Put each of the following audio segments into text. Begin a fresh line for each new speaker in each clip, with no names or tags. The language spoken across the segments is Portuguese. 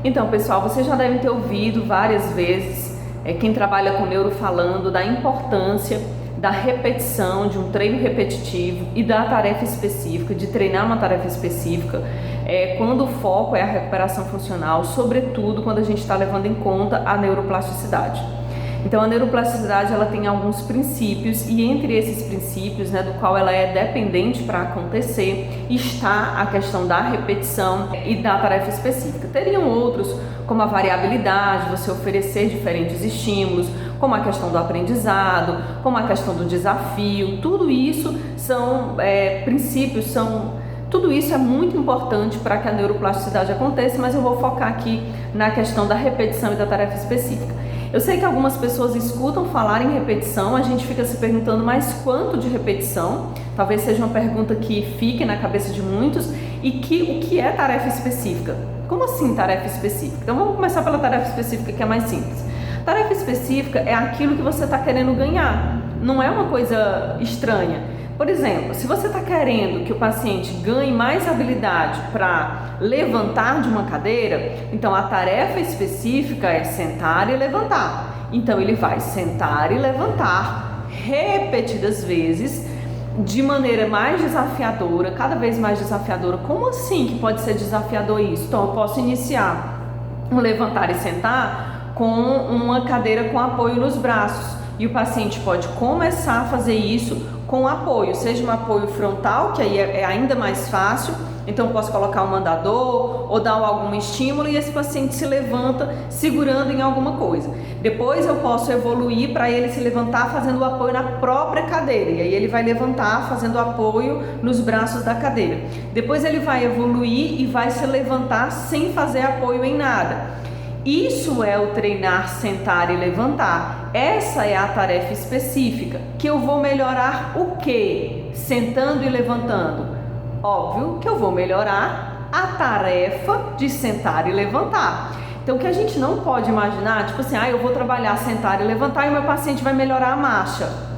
Então, pessoal, vocês já devem ter ouvido várias vezes quem trabalha com neuro falando da importância da repetição, de um treino repetitivo e da tarefa específica, de treinar uma tarefa específica, quando o foco é a recuperação funcional, sobretudo quando a gente está levando em conta a neuroplasticidade. Então, a neuroplasticidade ela tem alguns princípios e entre esses princípios, do qual ela é dependente para acontecer, está a questão da repetição e da tarefa específica. Teriam outros, como a variabilidade, você oferecer diferentes estímulos, como a questão do aprendizado, como a questão do desafio. Tudo isso são princípios, tudo isso é muito importante para que a neuroplasticidade aconteça, mas eu vou focar aqui na questão da repetição e da tarefa específica. Eu sei que algumas pessoas escutam falar em repetição, a gente fica se perguntando, mas quanto de repetição? Talvez seja uma pergunta que fique na cabeça de muitos. E o que é tarefa específica? Como assim tarefa específica? Então vamos começar pela tarefa específica, que é mais simples. Tarefa específica é aquilo que você está querendo ganhar, não é uma coisa estranha. Por exemplo, se você está querendo que o paciente ganhe mais habilidade para levantar de uma cadeira, então a tarefa específica é sentar e levantar. Então ele vai sentar e levantar repetidas vezes, de maneira mais desafiadora, cada vez mais desafiadora. Como assim que pode ser desafiador isso? Então eu posso iniciar um levantar e sentar com uma cadeira com apoio nos braços. E o paciente pode começar a fazer isso com apoio, seja um apoio frontal, que aí é ainda mais fácil, então eu posso colocar um mandador ou dar algum estímulo e esse paciente se levanta segurando em alguma coisa. Depois eu posso evoluir para ele se levantar fazendo o apoio na própria cadeira, e aí ele vai levantar fazendo apoio nos braços da cadeira. Depois ele vai evoluir e vai se levantar sem fazer apoio em nada. Isso é o treinar, sentar e levantar. Essa é a tarefa específica, que eu vou melhorar o quê? Sentando e levantando. Óbvio que eu vou melhorar a tarefa de sentar e levantar. Então, o que a gente não pode imaginar, tipo assim, eu vou trabalhar sentar e levantar e o meu paciente vai melhorar a marcha.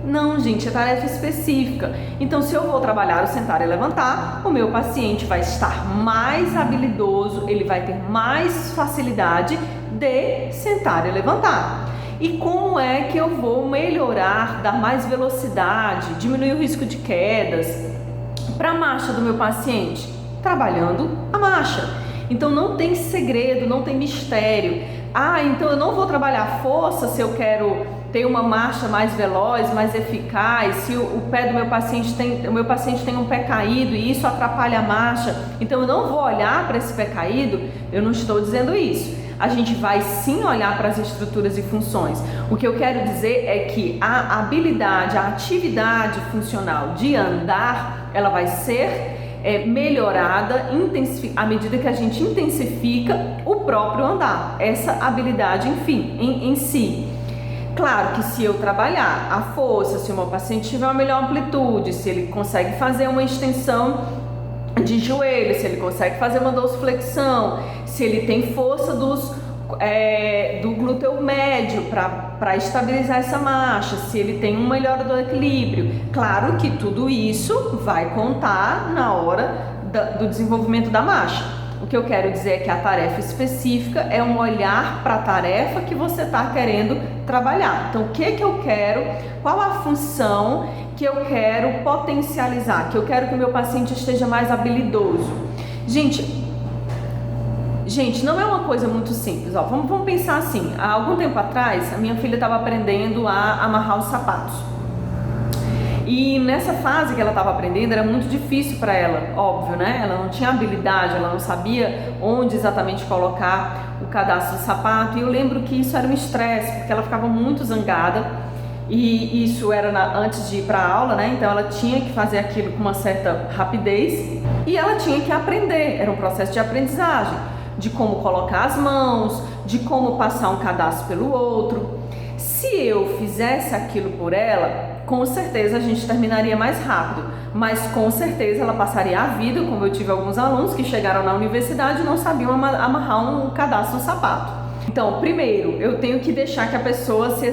Não, gente, é tarefa específica. Então, se eu vou trabalhar o sentar e levantar, o meu paciente vai estar mais habilidoso, ele vai ter mais facilidade de sentar e levantar. E como é que eu vou melhorar, dar mais velocidade, diminuir o risco de quedas para a marcha do meu paciente? Trabalhando a marcha. Então, não tem segredo, não tem mistério. Então eu não vou trabalhar força se eu quero ter uma marcha mais veloz, mais eficaz, se o pé do meu paciente tem um pé caído e isso atrapalha a marcha, então eu não vou olhar para esse pé caído. Eu não estou dizendo isso. A gente vai sim olhar para as estruturas e funções. O que eu quero dizer é que a habilidade, a atividade funcional de andar, ela vai ser melhorada à medida que a gente intensifica o próprio andar, essa habilidade, enfim, em si. Claro que se eu trabalhar a força, se o meu paciente tiver uma melhor amplitude, se ele consegue fazer uma extensão de joelho, se ele consegue fazer uma dorsiflexão, se ele tem força do glúteo médio para estabilizar essa marcha, se ele tem uma melhora do equilíbrio. Claro que tudo isso vai contar na hora do desenvolvimento da marcha. O que eu quero dizer é que a tarefa específica é um olhar para a tarefa que você está querendo trabalhar. Então, o que eu quero, qual a função que eu quero potencializar, que eu quero que o meu paciente esteja mais habilidoso. Gente, não é uma coisa muito simples. Vamos pensar assim. Há algum tempo atrás, a minha filha estava aprendendo a amarrar os sapatos. E nessa fase que ela estava aprendendo, era muito difícil para ela, óbvio, né? Ela não tinha habilidade, ela não sabia onde exatamente colocar o cadastro do sapato. E eu lembro que isso era um estresse, porque ela ficava muito zangada. E isso era antes de ir para a aula, né? Então ela tinha que fazer aquilo com uma certa rapidez. E ela tinha que aprender, era um processo de aprendizagem. De como colocar as mãos, de como passar um cadastro pelo outro. Se eu fizesse aquilo por ela, com certeza a gente terminaria mais rápido, mas com certeza ela passaria a vida, como eu tive alguns alunos que chegaram na universidade e não sabiam amarrar um cadastro no sapato. Então, primeiro, eu tenho que deixar que a pessoa se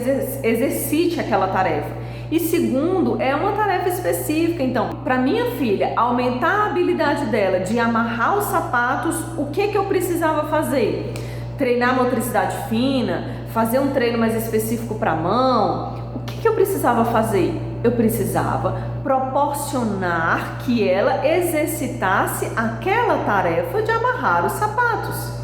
exercite aquela tarefa. E segundo, é uma tarefa específica. Então, para minha filha aumentar a habilidade dela de amarrar os sapatos, o que eu precisava fazer? Treinar a motricidade fina, fazer um treino mais específico para a mão. O que eu precisava fazer? Eu precisava proporcionar que ela exercitasse aquela tarefa de amarrar os sapatos.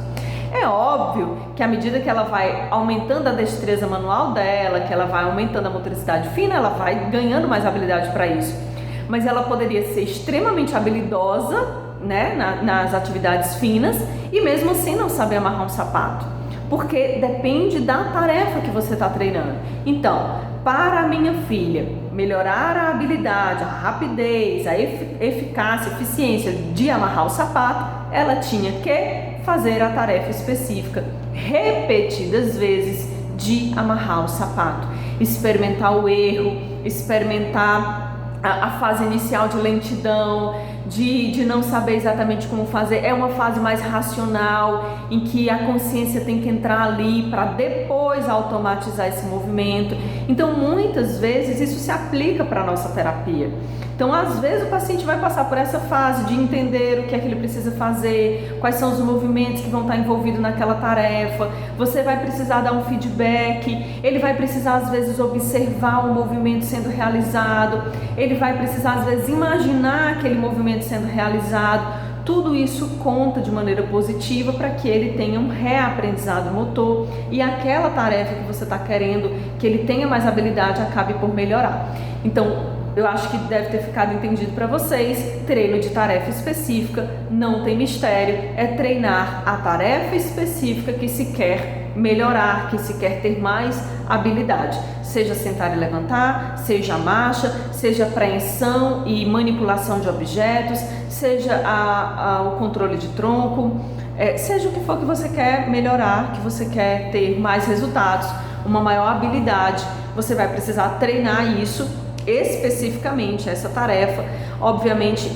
É óbvio que à medida que ela vai aumentando a destreza manual dela, que ela vai aumentando a motricidade fina, ela vai ganhando mais habilidade para isso. Mas ela poderia ser extremamente habilidosa, né, nas atividades finas e mesmo assim não saber amarrar um sapato, porque depende da tarefa que você está treinando. Então, para a minha filha melhorar a habilidade, a rapidez, a eficácia, a eficiência de amarrar o sapato, ela tinha que fazer a tarefa específica repetidas vezes de amarrar o sapato, experimentar o erro, experimentar a fase inicial de lentidão, de não saber exatamente como fazer. É uma fase mais racional, em que a consciência tem que entrar ali para depois automatizar esse movimento. Então, muitas vezes, isso se aplica para a nossa terapia. Então, às vezes, o paciente vai passar por essa fase de entender o que é que ele precisa fazer, quais são os movimentos que vão estar envolvidos naquela tarefa. Você vai precisar dar um feedback, ele vai precisar, às vezes, observar o movimento sendo realizado, ele vai precisar, às vezes, imaginar aquele movimento sendo realizado. Tudo isso conta de maneira positiva para que ele tenha um reaprendizado motor e aquela tarefa que você está querendo que ele tenha mais habilidade acabe por melhorar. Então, eu acho que deve ter ficado entendido para vocês, treino de tarefa específica, não tem mistério, é treinar a tarefa específica que se quer melhorar, que se quer ter mais habilidade, seja sentar e levantar, seja a marcha, seja a apreensão e manipulação de objetos, seja o controle de tronco, seja o que for que você quer melhorar, que você quer ter mais resultados, uma maior habilidade, você vai precisar treinar isso especificamente, essa tarefa, obviamente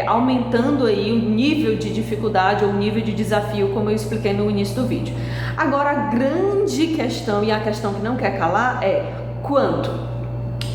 aumentando aí o nível de dificuldade ou o nível de desafio, como eu expliquei no início do vídeo. Agora, a grande questão, e a questão que não quer calar, é quanto?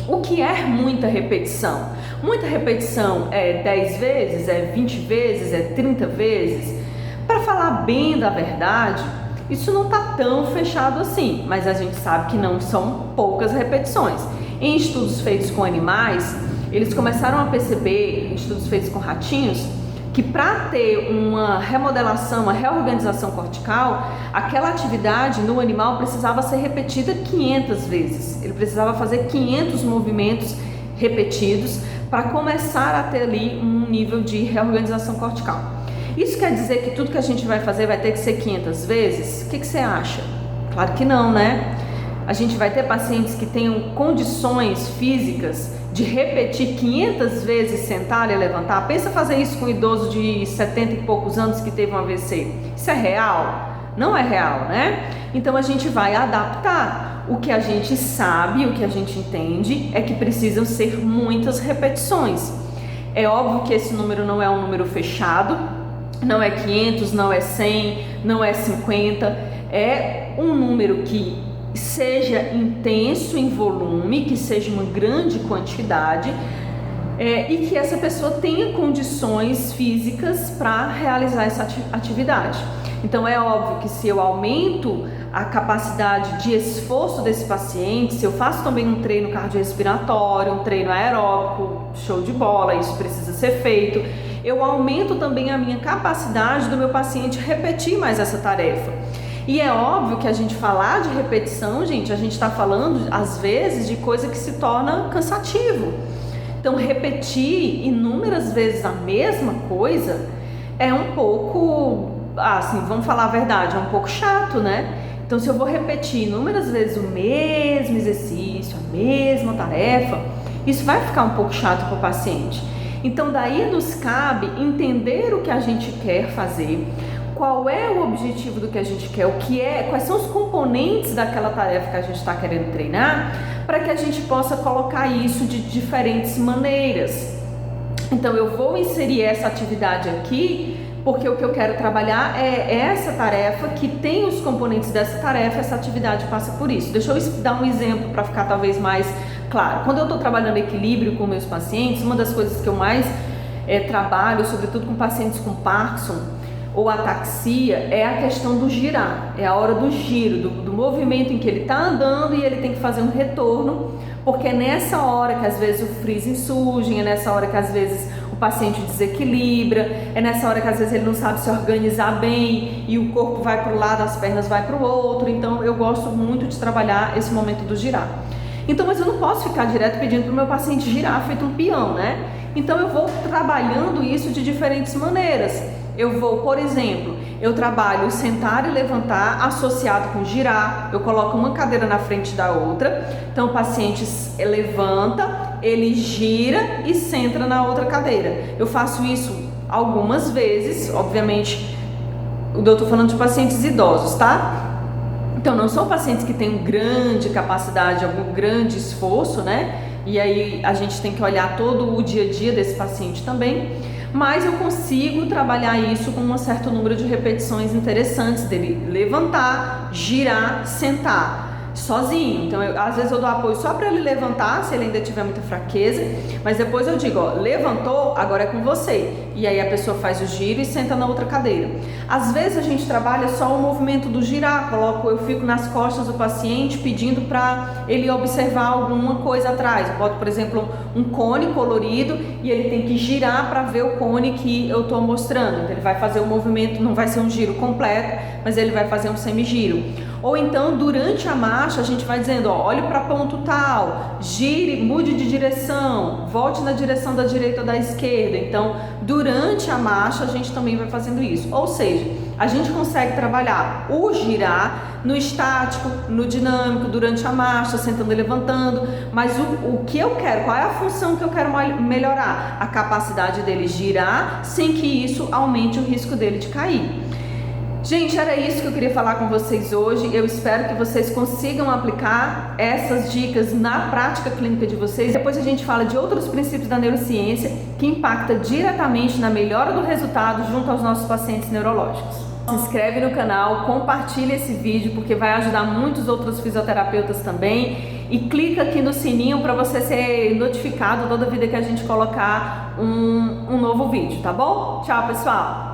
O que é muita repetição? Muita repetição é 10 vezes, é 20 vezes, é 30 vezes? Para falar bem da verdade, isso não está tão fechado assim, mas a gente sabe que não são poucas repetições. Em estudos feitos com animais, eles começaram a perceber, em estudos feitos com ratinhos, que para ter uma remodelação, uma reorganização cortical, aquela atividade no animal precisava ser repetida 500 vezes. Ele precisava fazer 500 movimentos repetidos para começar a ter ali um nível de reorganização cortical. Isso quer dizer que tudo que a gente vai fazer vai ter que ser 500 vezes? O que você acha? Claro que não, né? A gente vai ter pacientes que tenham condições físicas de repetir 500 vezes sentar e levantar. Pensa fazer isso com um idoso de 70 e poucos anos que teve um AVC. Isso é real? Não é real, né? Então a gente vai adaptar. O que a gente sabe, o que a gente entende é que precisam ser muitas repetições. É óbvio que esse número não é um número fechado, não é 500, não é 100, não é 50, é um número que seja intenso em volume, que seja uma grande quantidade e que essa pessoa tenha condições físicas para realizar essa atividade. Então é óbvio que se eu aumento a capacidade de esforço desse paciente, se eu faço também um treino cardiorrespiratório, um treino aeróbico, show de bola, isso precisa ser feito, eu aumento também a minha capacidade do meu paciente repetir mais essa tarefa. E é óbvio que a gente falar de repetição, gente, a gente está falando às vezes de coisa que se torna cansativo. Então repetir inúmeras vezes a mesma coisa é um pouco, assim, vamos falar a verdade, é um pouco chato, né? Então se eu vou repetir inúmeras vezes o mesmo exercício, a mesma tarefa, isso vai ficar um pouco chato para o paciente. Então daí nos cabe entender o que a gente quer fazer, qual é o objetivo do que a gente quer, quais são os componentes daquela tarefa que a gente está querendo treinar, para que a gente possa colocar isso de diferentes maneiras. Então eu vou inserir essa atividade aqui, porque o que eu quero trabalhar é essa tarefa que tem os componentes dessa tarefa, essa atividade passa por isso. Deixa eu dar um exemplo para ficar talvez mais Claro, quando eu estou trabalhando equilíbrio com meus pacientes, uma das coisas que eu mais trabalho, sobretudo com pacientes com Parkinson ou ataxia, é a questão do girar, é a hora do giro, do movimento em que ele está andando e ele tem que fazer um retorno, porque é nessa hora que às vezes o freezing surge, é nessa hora que às vezes o paciente desequilibra, é nessa hora que às vezes ele não sabe se organizar bem e o corpo vai para um lado, as pernas vai para o outro. Então eu gosto muito de trabalhar esse momento do girar. Então, mas eu não posso ficar direto pedindo para o meu paciente girar feito um peão, né? Então eu vou trabalhando isso de diferentes maneiras. Eu vou, por exemplo, eu trabalho sentar e levantar associado com girar. Eu coloco uma cadeira na frente da outra. Então o paciente levanta, ele gira e senta na outra cadeira. Eu faço isso algumas vezes, obviamente, eu estou falando de pacientes idosos, tá? Então não são pacientes que têm grande capacidade, algum grande esforço, né? E aí a gente tem que olhar todo o dia a dia desse paciente também, mas eu consigo trabalhar isso com um certo número de repetições interessantes dele levantar, girar, sentar sozinho. Então às vezes eu dou apoio só para ele levantar, se ele ainda tiver muita fraqueza, mas depois eu digo, ó, levantou, agora é com você. E aí a pessoa faz o giro e senta na outra cadeira. Às vezes a gente trabalha só o movimento do girar, eu fico nas costas do paciente pedindo para ele observar alguma coisa atrás. Eu boto, por exemplo, um cone colorido e ele tem que girar para ver o cone que eu estou mostrando. Então ele vai fazer o movimento, não vai ser um giro completo, mas ele vai fazer um semigiro. Ou então, durante a marcha, a gente vai dizendo, ó, olhe para ponto tal, gire, mude de direção, volte na direção da direita ou da esquerda. Então, durante a marcha, a gente também vai fazendo isso. Ou seja, a gente consegue trabalhar o girar no estático, no dinâmico, durante a marcha, sentando e levantando. Mas o que eu quero, qual é a função que eu quero melhorar? A capacidade dele girar sem que isso aumente o risco dele de cair. Gente, era isso que eu queria falar com vocês hoje. Eu espero que vocês consigam aplicar essas dicas na prática clínica de vocês. Depois a gente fala de outros princípios da neurociência que impactam diretamente na melhora do resultado junto aos nossos pacientes neurológicos. Se inscreve no canal, compartilha esse vídeo porque vai ajudar muitos outros fisioterapeutas também. E clica aqui no sininho para você ser notificado toda vida que a gente colocar um novo vídeo, tá bom? Tchau, pessoal!